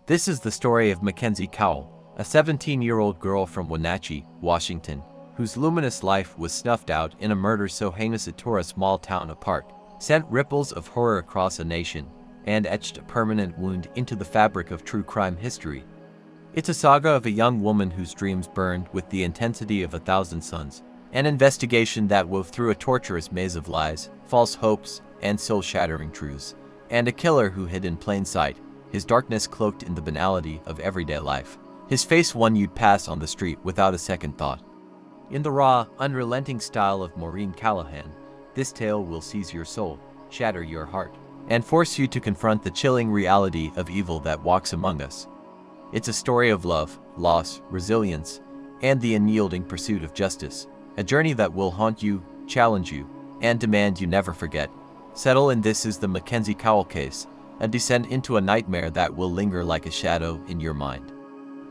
This is the story of Mackenzie Cowell, a 17-year-old girl from Wenatchee, Washington, whose luminous life was snuffed out in a murder so heinous it tore a small town apart, sent ripples of horror across a nation, and etched a permanent wound into the fabric of true crime history. It's a saga of a young woman whose dreams burned with the intensity of 1,000 suns, an investigation that wove through a torturous maze of lies, false hopes, and soul-shattering truths, and a killer who hid in plain sight, his darkness cloaked in the banality of everyday life. His face one you'd pass on the street without a second thought. In the raw, unrelenting style of Maureen Callahan, this tale will seize your soul, shatter your heart, and force you to confront the chilling reality of evil that walks among us. It's a story of love, loss, resilience, and the unyielding pursuit of justice, a journey that will haunt you, challenge you, and demand you never forget. Settle in. This is the Mackenzie Cowell case, a descent into a nightmare that will linger like a shadow in your mind.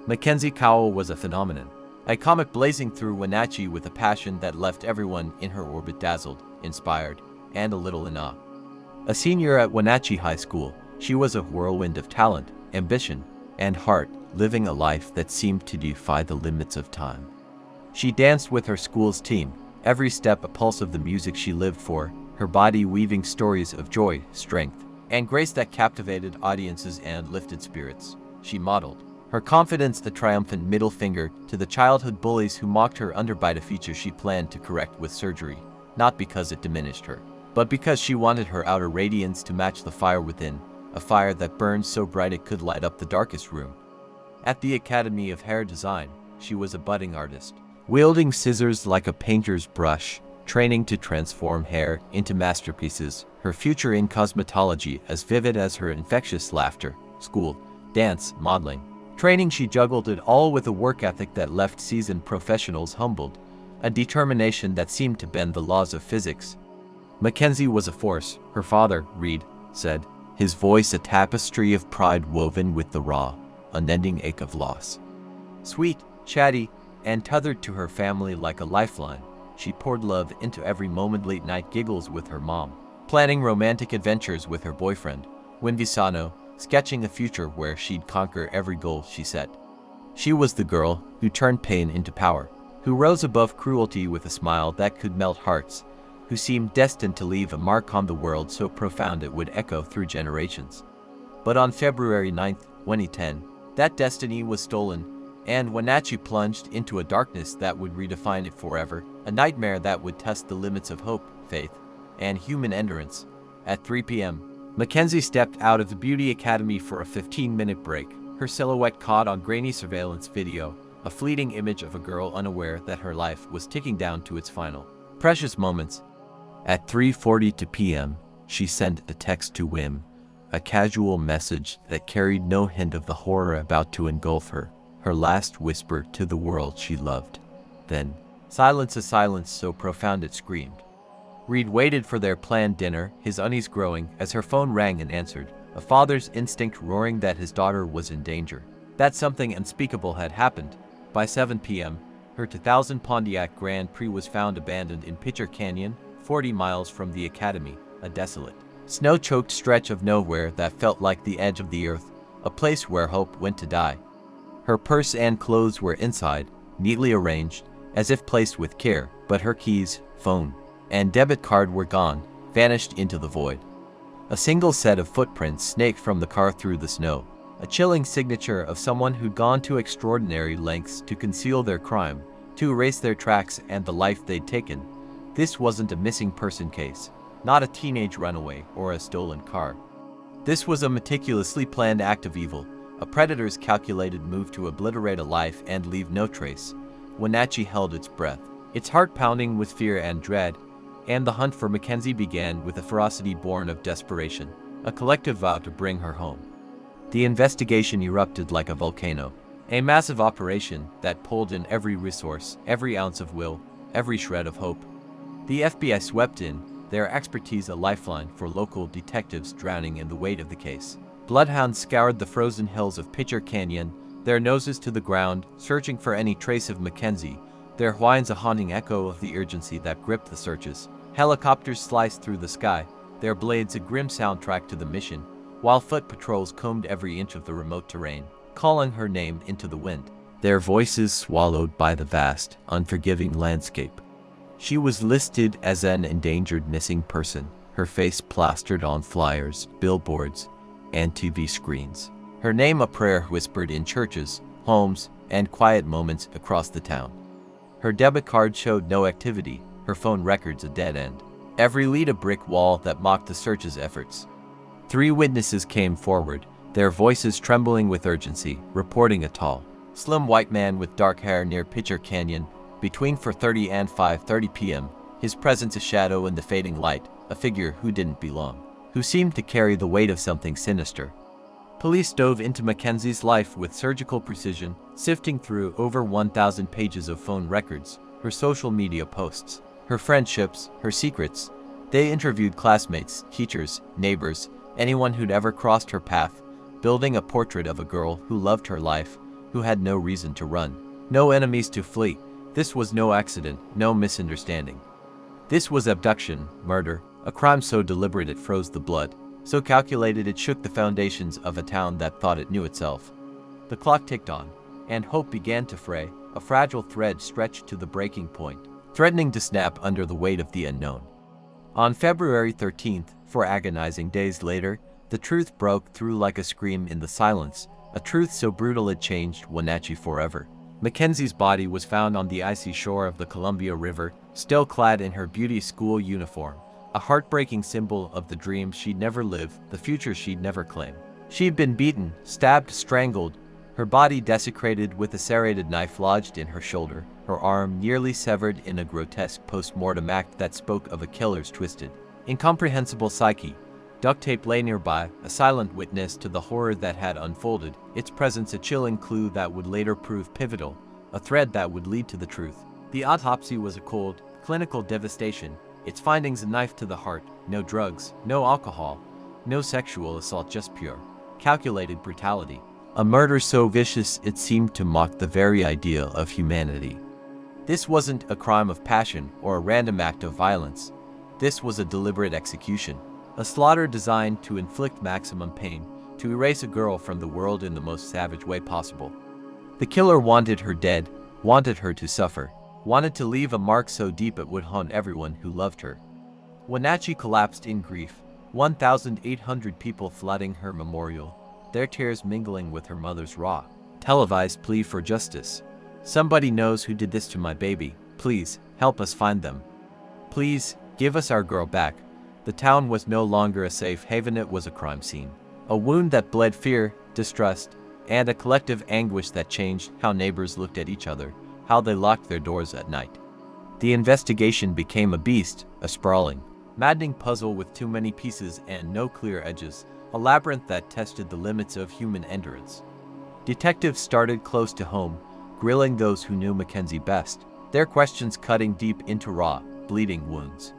Mackenzie Cowell was a phenomenon, a comet blazing through Wenatchee with a passion that left everyone in her orbit dazzled, inspired, and a little in awe. A senior at Wenatchee High School, she was a whirlwind of talent, ambition, and heart, living a life that seemed to defy the limits of time. She danced with her school's team, every step a pulse of the music she lived for, her body weaving stories of joy, strength, and grace that captivated audiences and lifted spirits. She modeled her confidence, the triumphant middle finger to the childhood bullies who mocked her underbite, a feature she planned to correct with surgery, not because it diminished her, but because she wanted her outer radiance to match the fire within, a fire that burned so bright it could light up the darkest room. At the Academy of Hair Design, she was a budding artist, wielding scissors like a painter's brush, training to transform hair into masterpieces, her future in cosmetology as vivid as her infectious laughter, school, dance, modeling. Training, she juggled it all with a work ethic that left seasoned professionals humbled, a determination that seemed to bend the laws of physics. Mackenzie was a force, her father, Reed, said, his voice a tapestry of pride woven with the raw, unending ache of loss. Sweet, chatty, and tethered to her family like a lifeline, she poured love into every moment. Late night giggles with her mom, planning romantic adventures with her boyfriend, Wenatchee, sketching a future where she'd conquer every goal she set. She was the girl who turned pain into power, who rose above cruelty with a smile that could melt hearts, who seemed destined to leave a mark on the world so profound it would echo through generations. But on February 9, 2010, that destiny was stolen, and Wenatchee plunged into a darkness that would redefine it forever, a nightmare that would test the limits of hope, faith, and human endurance. At 3 p.m., Mackenzie stepped out of the Beauty Academy for a 15-minute break, her silhouette caught on grainy surveillance video, a fleeting image of a girl unaware that her life was ticking down to its final, precious moments. At 3:42 p.m., she sent a text to Wim, a casual message that carried no hint of the horror about to engulf her, her last whisper to the world she loved. Then, silence, a silence so profound it screamed. Reed waited for their planned dinner, his unease growing as her phone rang and answered, a father's instinct roaring that his daughter was in danger, that something unspeakable had happened. By 7 p.m., her 2000 Pontiac Grand Prix was found abandoned in Pitcher Canyon, 40 miles from the academy, a desolate, snow-choked stretch of nowhere that felt like the edge of the earth, a place where hope went to die. Her purse and clothes were inside, neatly arranged, as if placed with care, but her keys, phone, and debit card were gone, vanished into the void. A single set of footprints snaked from the car through the snow, a chilling signature of someone who'd gone to extraordinary lengths to conceal their crime, to erase their tracks and the life they'd taken. This wasn't a missing person case, not a teenage runaway or a stolen car. This was a meticulously planned act of evil, a predator's calculated move to obliterate a life and leave no trace. Wenatchee held its breath, its heart pounding with fear and dread, and the hunt for Mackenzie began with a ferocity born of desperation, a collective vow to bring her home. The investigation erupted like a volcano, a massive operation that pulled in every resource, every ounce of will, every shred of hope. The FBI swept in, their expertise a lifeline for local detectives drowning in the weight of the case. Bloodhounds scoured the frozen hills of Pitcher Canyon, their noses to the ground, searching for any trace of Mackenzie, their whines a haunting echo of the urgency that gripped the searches. Helicopters sliced through the sky, their blades a grim soundtrack to the mission, while foot patrols combed every inch of the remote terrain, calling her name into the wind, their voices swallowed by the vast, unforgiving landscape. She was listed as an endangered missing person, her face plastered on flyers, billboards, and TV screens. Her name a prayer whispered in churches, homes, and quiet moments across the town. Her debit card showed no activity, her phone records a dead end. Every lead a brick wall that mocked the search's efforts. 3 witnesses came forward, their voices trembling with urgency, reporting a tall, slim white man with dark hair near Pitcher Canyon between 4:30 and 5:30 p.m., his presence a shadow in the fading light, a figure who didn't belong, who seemed to carry the weight of something sinister. Police dove into Mackenzie's life with surgical precision, sifting through over 1,000 pages of phone records, her social media posts, her friendships, her secrets. They interviewed classmates, teachers, neighbors, anyone who'd ever crossed her path, building a portrait of a girl who loved her life, who had no reason to run, no enemies to flee. This was no accident, no misunderstanding. This was abduction, murder, a crime so deliberate it froze the blood, so calculated it shook the foundations of a town that thought it knew itself. The clock ticked on, and hope began to fray, a fragile thread stretched to the breaking point, threatening to snap under the weight of the unknown. On February 13th, 4 agonizing days later, the truth broke through like a scream in the silence, a truth so brutal it changed Wenatchee forever. Mackenzie's body was found on the icy shore of the Columbia River, still clad in her beauty school uniform, a heartbreaking symbol of the dreams she'd never live, the future she'd never claim. She'd been beaten, stabbed, strangled, her body desecrated with a serrated knife lodged in her shoulder, her arm nearly severed in a grotesque post-mortem act that spoke of a killer's twisted, incomprehensible psyche. Duct tape lay nearby, a silent witness to the horror that had unfolded, its presence a chilling clue that would later prove pivotal, a thread that would lead to the truth. The autopsy was a cold, clinical devastation, its findings a knife to the heart, no drugs, no alcohol, no sexual assault, just pure, calculated brutality. A murder so vicious it seemed to mock the very idea of humanity. This wasn't a crime of passion or a random act of violence. This was a deliberate execution. A slaughter designed to inflict maximum pain, to erase a girl from the world in the most savage way possible. The killer wanted her dead, wanted her to suffer, wanted to leave a mark so deep it would haunt everyone who loved her. Wenatchee collapsed in grief, 1,800 people flooding her memorial, their tears mingling with her mother's raw, televised plea for justice. Somebody knows who did this to my baby. Please, help us find them. Please, give us our girl back. The town was no longer a safe haven, it was a crime scene. A wound that bled fear, distrust, and a collective anguish that changed how neighbors looked at each other, how they locked their doors at night. The investigation became a beast, a sprawling, maddening puzzle with too many pieces and no clear edges, a labyrinth that tested the limits of human endurance. Detectives started close to home, grilling those who knew Mackenzie best, their questions cutting deep into raw, bleeding wounds.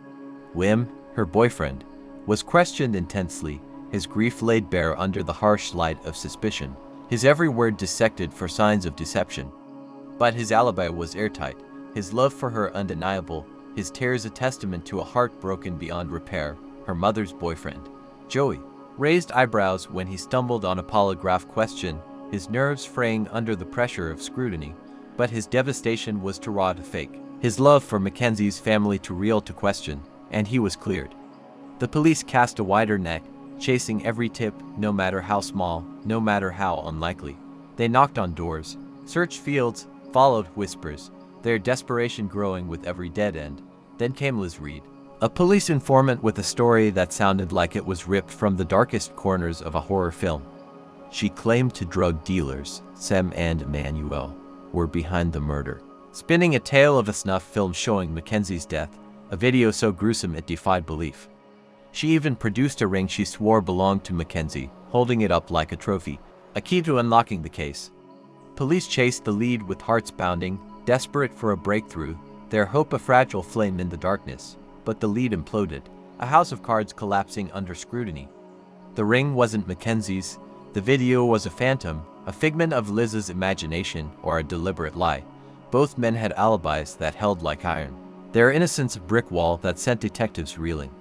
Wim, her boyfriend, was questioned intensely, his grief laid bare under the harsh light of suspicion, his every word dissected for signs of deception. But his alibi was airtight, his love for her undeniable, his tears a testament to a heart broken beyond repair, her mother's boyfriend. Joey raised eyebrows when he stumbled on a polygraph question, his nerves fraying under the pressure of scrutiny, but his devastation was too raw to fake, his love for Mackenzie's family too real to question, and he was cleared. The police cast a wider net, chasing every tip, no matter how small, no matter how unlikely. They knocked on doors, searched fields, followed whispers, their desperation growing with every dead end. Then came Liz Reed, a police informant with a story that sounded like it was ripped from the darkest corners of a horror film. She claimed to drug dealers, Sam and Emmanuel, were behind the murder, spinning a tale of a snuff film showing Mackenzie's death, a video so gruesome it defied belief. She even produced a ring she swore belonged to Mackenzie, holding it up like a trophy, a key to unlocking the case. Police chased the lead with hearts pounding, desperate for a breakthrough, their hope a fragile flame in the darkness. But the lead imploded, a house of cards collapsing under scrutiny. The ring wasn't Mackenzie's, the video was a phantom, a figment of Liz's imagination or a deliberate lie. Both men had alibis that held like iron, their innocence a brick wall that sent detectives reeling.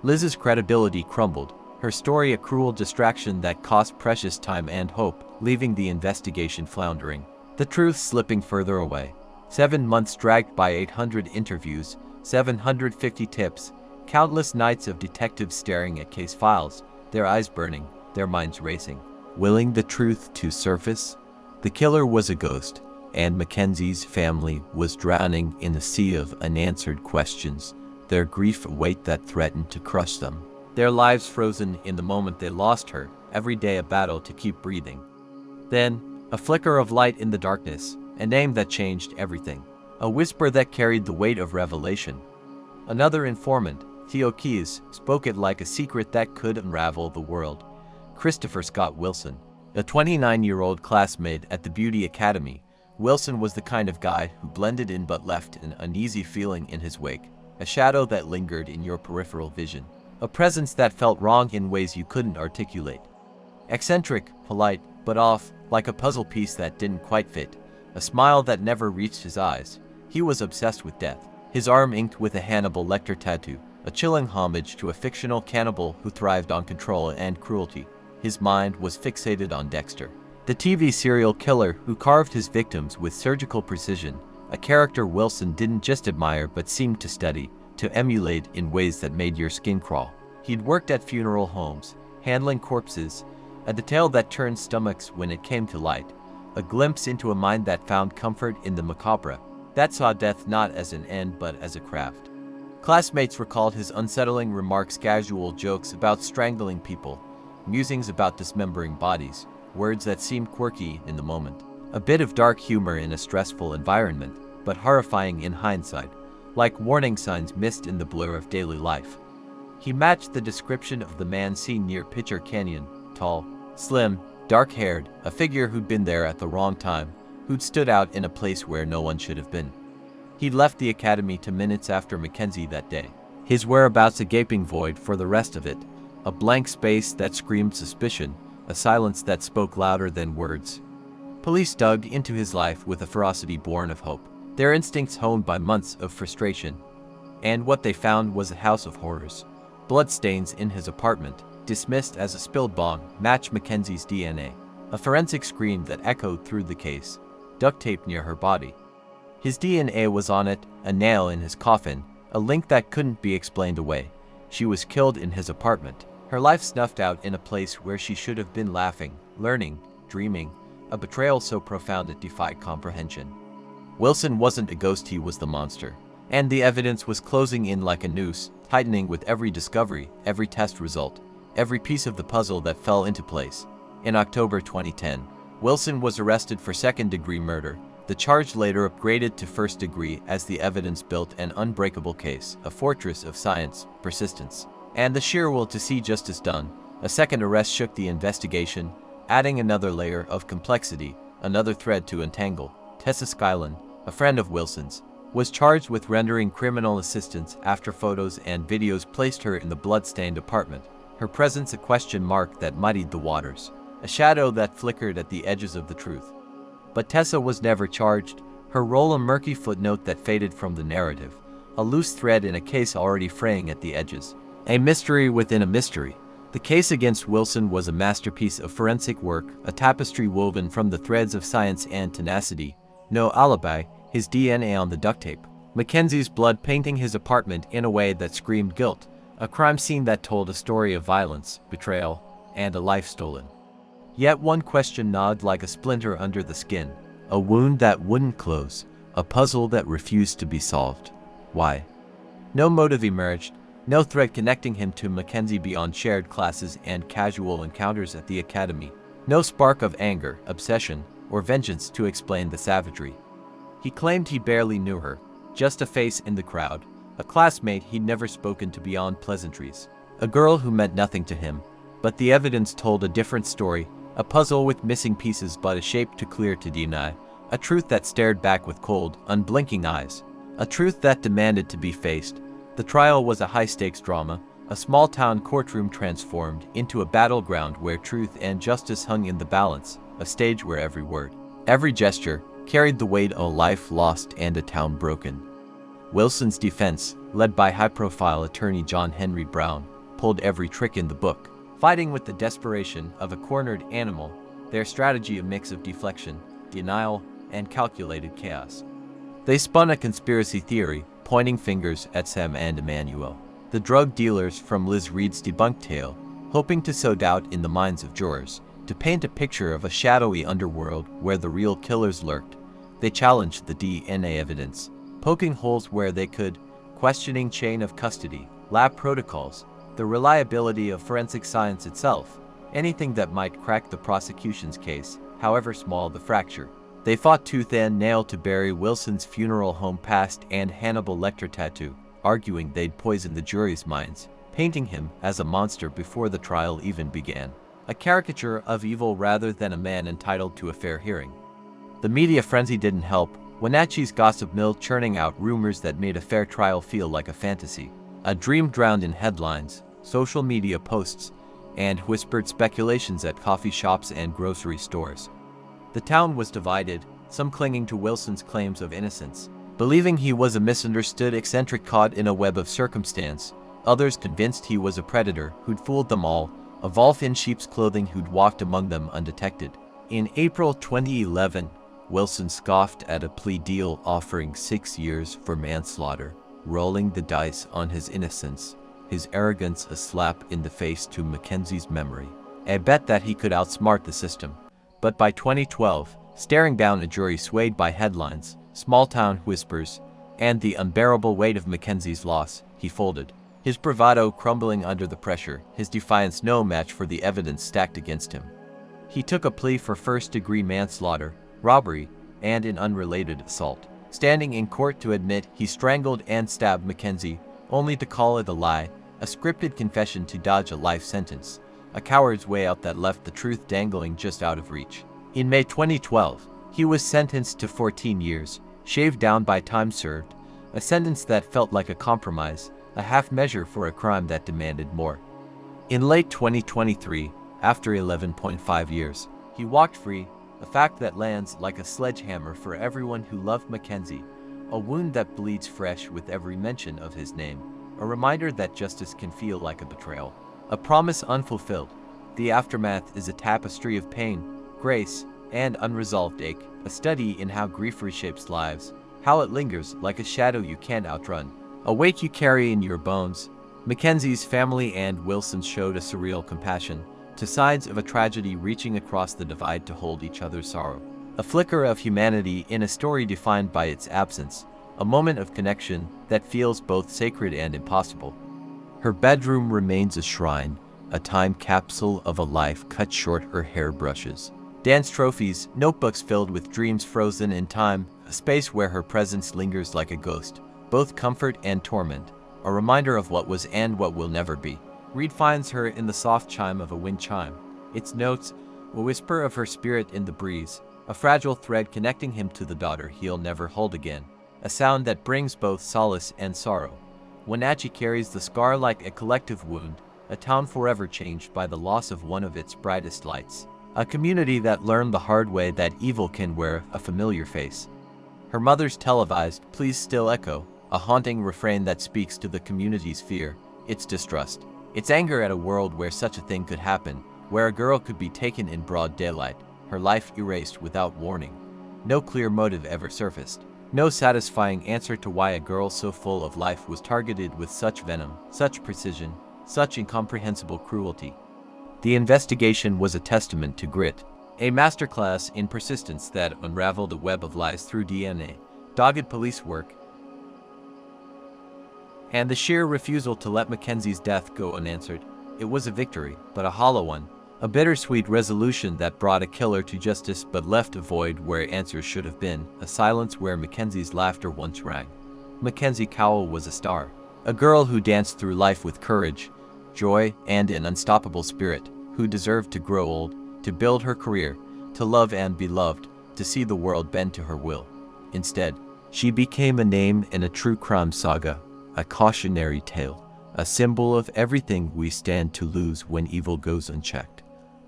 Liz's credibility crumbled, Her story a cruel distraction that cost precious time and hope, leaving the investigation floundering. The truth slipping further away. 7 months dragged by 800 interviews, 750 tips, countless nights of detectives staring at case files, their eyes burning, their minds racing. Willing the truth to surface? The killer was a ghost, and Mackenzie's family was drowning in a sea of unanswered questions, their grief a weight that threatened to crush them. Their lives frozen in the moment they lost her, every day a battle to keep breathing. Then, a flicker of light in the darkness, a name that changed everything. A whisper that carried the weight of revelation. Another informant, Theo Keyes, spoke it like a secret that could unravel the world. Christopher Scott Wilson. A 29-year-old classmate at the Beauty Academy, Wilson was the kind of guy who blended in but left an uneasy feeling in his wake. A shadow that lingered in your peripheral vision. A presence that felt wrong in ways you couldn't articulate. Eccentric, polite, but off, like a puzzle piece that didn't quite fit. A smile that never reached his eyes. He was obsessed with death. His arm inked with a Hannibal Lecter tattoo. A chilling homage to a fictional cannibal who thrived on control and cruelty. His mind was fixated on Dexter, the TV serial killer who carved his victims with surgical precision. A character Wilson didn't just admire but seemed to study, to emulate in ways that made your skin crawl. He'd worked at funeral homes, handling corpses, a detail that turned stomachs when it came to light, a glimpse into a mind that found comfort in the macabre, that saw death not as an end but as a craft. Classmates recalled his unsettling remarks, casual jokes about strangling people, musings about dismembering bodies, words that seemed quirky in the moment. A bit of dark humor in a stressful environment, but horrifying in hindsight, like warning signs missed in the blur of daily life. He matched the description of the man seen near Pitcher Canyon, tall, slim, dark-haired, a figure who'd been there at the wrong time, who'd stood out in a place where no one should have been. He'd left the academy 2 minutes after Mackenzie that day, his whereabouts a gaping void for the rest of it, a blank space that screamed suspicion, a silence that spoke louder than words. Police dug into his life with a ferocity born of hope, their instincts honed by months of frustration. And what they found was a house of horrors. Bloodstains in his apartment, dismissed as a spilled bong, matched Mackenzie's DNA. A forensic scream that echoed through the case, duct tape near her body. His DNA was on it, a nail in his coffin, a link that couldn't be explained away. She was killed in his apartment, her life snuffed out in a place where she should have been laughing, learning, dreaming, a betrayal so profound it defied comprehension. Wilson wasn't a ghost, he was the monster. And the evidence was closing in like a noose, tightening with every discovery, every test result, every piece of the puzzle that fell into place. In October 2010, Wilson was arrested for second-degree murder, the charge later upgraded to first degree as the evidence built an unbreakable case, a fortress of science, persistence, and the sheer will to see justice done. A second arrest shook the investigation, adding another layer of complexity, another thread to untangle. Tessa Skyland, a friend of Wilson's, was charged with rendering criminal assistance after photos and videos placed her in the blood-stained apartment, her presence a question mark that muddied the waters, a shadow that flickered at the edges of the truth. But Tessa was never charged, her role a murky footnote that faded from the narrative, a loose thread in a case already fraying at the edges. A mystery within a mystery. The case against Wilson was a masterpiece of forensic work, a tapestry woven from the threads of science and tenacity. No alibi, his DNA on the duct tape. Mackenzie's blood painting his apartment in a way that screamed guilt. A crime scene that told a story of violence, betrayal, and a life stolen. Yet one question gnawed like a splinter under the skin. A wound that wouldn't close. A puzzle that refused to be solved. Why? No motive emerged. No thread connecting him to Mackenzie beyond shared classes and casual encounters at the academy. No spark of anger, obsession, or vengeance to explain the savagery. He claimed he barely knew her, just a face in the crowd, a classmate he'd never spoken to beyond pleasantries, a girl who meant nothing to him. But the evidence told a different story, a puzzle with missing pieces but a shape too clear to deny, a truth that stared back with cold, unblinking eyes, a truth that demanded to be faced. The trial was a high-stakes drama, a small-town courtroom transformed into a battleground where truth and justice hung in the balance, a stage where every word, every gesture, carried the weight of a life lost and a town broken. Wilson's defense, led by high-profile attorney John Henry Brown, pulled every trick in the book. Fighting with the desperation of a cornered animal, their strategy a mix of deflection, denial, and calculated chaos. They spun a conspiracy theory, pointing fingers at Sam and Emmanuel, the drug dealers from Liz Reed's debunked tale, hoping to sow doubt in the minds of jurors, to paint a picture of a shadowy underworld where the real killers lurked. They challenged the DNA evidence, poking holes where they could, questioning chain of custody, lab protocols, the reliability of forensic science itself, anything that might crack the prosecution's case, however small the fracture. They fought tooth and nail to bury Wilson's funeral home past and Hannibal Lecter tattoo, arguing they'd poisoned the jury's minds, painting him as a monster before the trial even began, a caricature of evil rather than a man entitled to a fair hearing. The media frenzy didn't help, Wenatchee's gossip mill churning out rumors that made a fair trial feel like a fantasy, a dream drowned in headlines, social media posts, and whispered speculations at coffee shops and grocery stores. The town was divided, some clinging to Wilson's claims of innocence, believing he was a misunderstood eccentric caught in a web of circumstance, others convinced he was a predator who'd fooled them all, a wolf in sheep's clothing who'd walked among them undetected. In April 2011, Wilson scoffed at a plea deal offering 6 years for manslaughter, rolling the dice on his innocence, his arrogance a slap in the face to Mackenzie's memory, a bet that he could outsmart the system. But by 2012, staring down a jury swayed by headlines, small-town whispers, and the unbearable weight of Mackenzie's loss, he folded, his bravado crumbling under the pressure, his defiance no match for the evidence stacked against him. He took a plea for first-degree manslaughter, robbery, and an unrelated assault, standing in court to admit he strangled and stabbed Mackenzie, only to call it a lie, a scripted confession to dodge a life sentence, a coward's way out that left the truth dangling just out of reach. In May 2012, he was sentenced to 14 years, shaved down by time served, a sentence that felt like a compromise, a half measure for a crime that demanded more. In late 2023, after 11.5 years, he walked free, a fact that lands like a sledgehammer for everyone who loved Mackenzie, a wound that bleeds fresh with every mention of his name, a reminder that justice can feel like a betrayal, a promise unfulfilled. The aftermath is a tapestry of pain, grace, and unresolved ache, a study in how grief reshapes lives, how it lingers like a shadow you can't outrun, a weight you carry in your bones. Mackenzie's family and Wilson showed a surreal compassion, to sides of a tragedy reaching across the divide to hold each other's sorrow. A flicker of humanity in a story defined by its absence, a moment of connection that feels both sacred and impossible. Her bedroom remains a shrine, a time capsule of a life cut short her hairbrushes. Dance trophies, notebooks filled with dreams frozen in time, a space where her presence lingers like a ghost, both comfort and torment, a reminder of what was and what will never be. Reed finds her in the soft chime of a wind chime, its notes, a whisper of her spirit in the breeze, a fragile thread connecting him to the daughter he'll never hold again, a sound that brings both solace and sorrow. Wenatchee carries the scar like a collective wound, a town forever changed by the loss of one of its brightest lights, a community that learned the hard way that evil can wear a familiar face. Her mother's televised pleas still echo, a haunting refrain that speaks to the community's fear, its distrust, its anger at a world where such a thing could happen, where a girl could be taken in broad daylight, her life erased without warning. No clear motive ever surfaced. No satisfying answer to why a girl so full of life was targeted with such venom, such precision, such incomprehensible cruelty. The investigation was a testament to grit, a masterclass in persistence that unraveled a web of lies through DNA, dogged police work, and the sheer refusal to let Mackenzie's death go unanswered. It was a victory, but a hollow one, a bittersweet resolution that brought a killer to justice but left a void where answers should have been, a silence where Mackenzie's laughter once rang. Mackenzie Cowell was a star, a girl who danced through life with courage, joy, and an unstoppable spirit, who deserved to grow old, to build her career, to love and be loved, to see the world bend to her will. Instead, she became a name in a true crime saga, a cautionary tale, a symbol of everything we stand to lose when evil goes unchecked.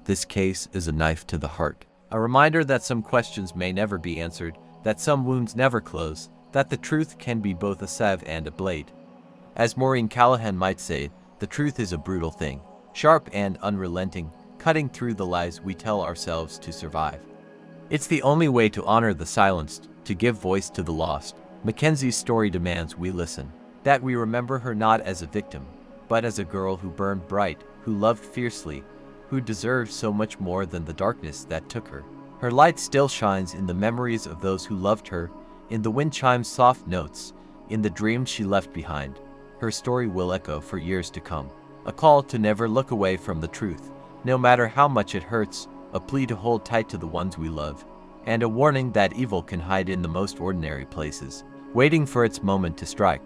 This case is a knife to the heart, a reminder that some questions may never be answered, that some wounds never close, that the truth can be both a salve and a blade. As Maureen Callahan might say, the truth is a brutal thing, sharp and unrelenting, cutting through the lies we tell ourselves to survive. It's the only way to honor the silenced, to give voice to the lost. Mackenzie's story demands we listen, that we remember her not as a victim, but as a girl who burned bright, who loved fiercely, who deserved so much more than the darkness that took her. Her light still shines in the memories of those who loved her, in the wind chime's soft notes, in the dreams she left behind. Her story will echo for years to come. A call to never look away from the truth, no matter how much it hurts, a plea to hold tight to the ones we love, and a warning that evil can hide in the most ordinary places, waiting for its moment to strike.